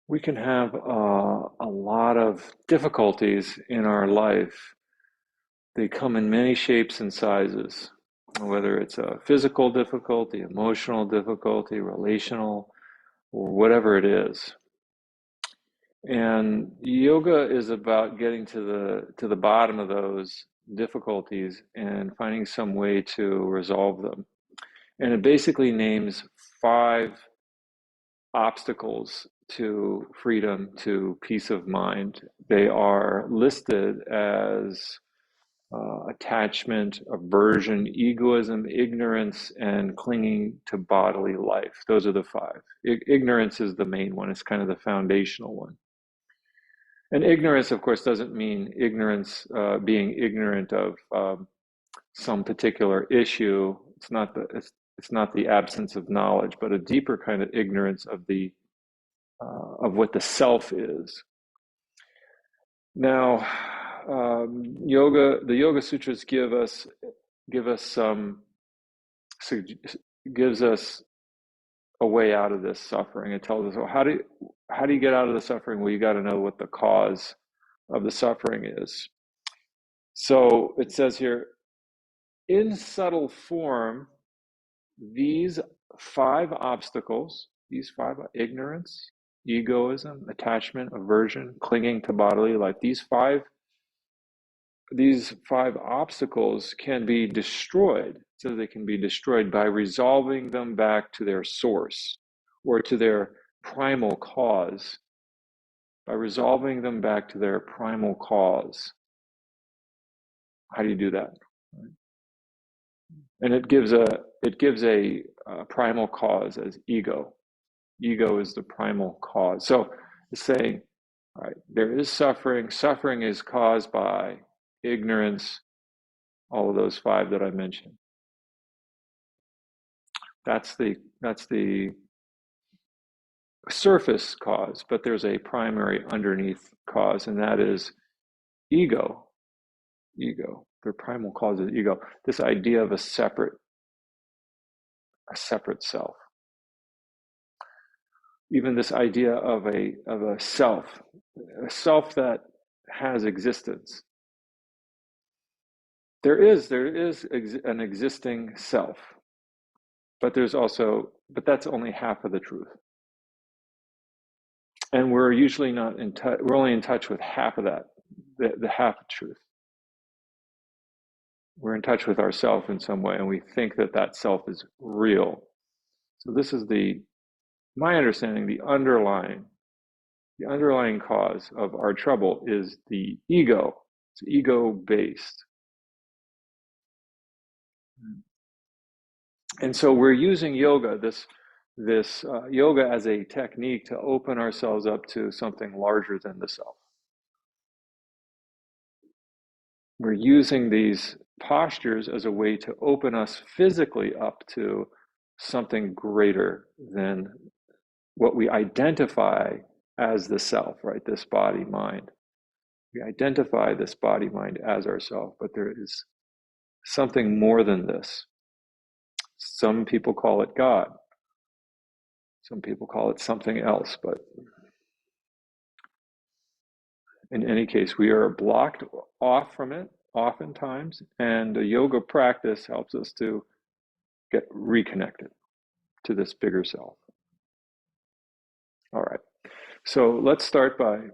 We can have a lot of difficulties in our life. They come in many shapes and sizes, whether it's a physical difficulty, emotional difficulty, relational, or whatever it is. And yoga is about getting to the bottom of those difficulties and finding some way to resolve them. And it basically names 5 obstacles to freedom, to peace of mind. They are listed as attachment, aversion, egoism, ignorance, and clinging to bodily life. Those are the 5. Ignorance is the main one. It's kind of the foundational one. And ignorance, of course, doesn't mean ignorance, being ignorant of some particular issue. It's not the absence of knowledge, but a deeper kind of ignorance of what the self is. Now, the Yoga Sutras gives us a way out of this suffering. It tells us, well, how do you get out of the suffering? Well, you got to know what the cause of the suffering is. So it says here, in subtle form, these 5 obstacles, these 5: ignorance, egoism, attachment, aversion, clinging to bodily life, these five obstacles can be destroyed. So they can be destroyed by resolving them back to their source or to their primal cause. By resolving them back to their primal cause. How do you do that? And it gives a primal cause as ego. Ego is the primal cause. So it's saying, all right, there is suffering. Suffering is caused by ignorance, all of those 5 that I mentioned. That's the surface cause, but there's a primary underneath cause, and that is ego. Their primal cause is ego. This idea of a separate self. Even this idea of a self that has existence. There is an existing self, but that's only half of the truth. And we're usually not in touch. We're only in touch with half of that, the half of truth. We're in touch with ourselves in some way, and we think that self is real. So this is my understanding, the underlying cause of our trouble is the ego. It's ego-based. And so we're using yoga, this yoga as a technique to open ourselves up to something larger than the self. We're using these postures as a way to open us physically up to something greater than what we identify as the self, right? This body, mind. We identify this body, mind as ourself, but there is something more than this. Some people call it God. Some people call it something else, but in any case, we are blocked off from it oftentimes, and the yoga practice helps us to get reconnected to this bigger self. All right, so let's start by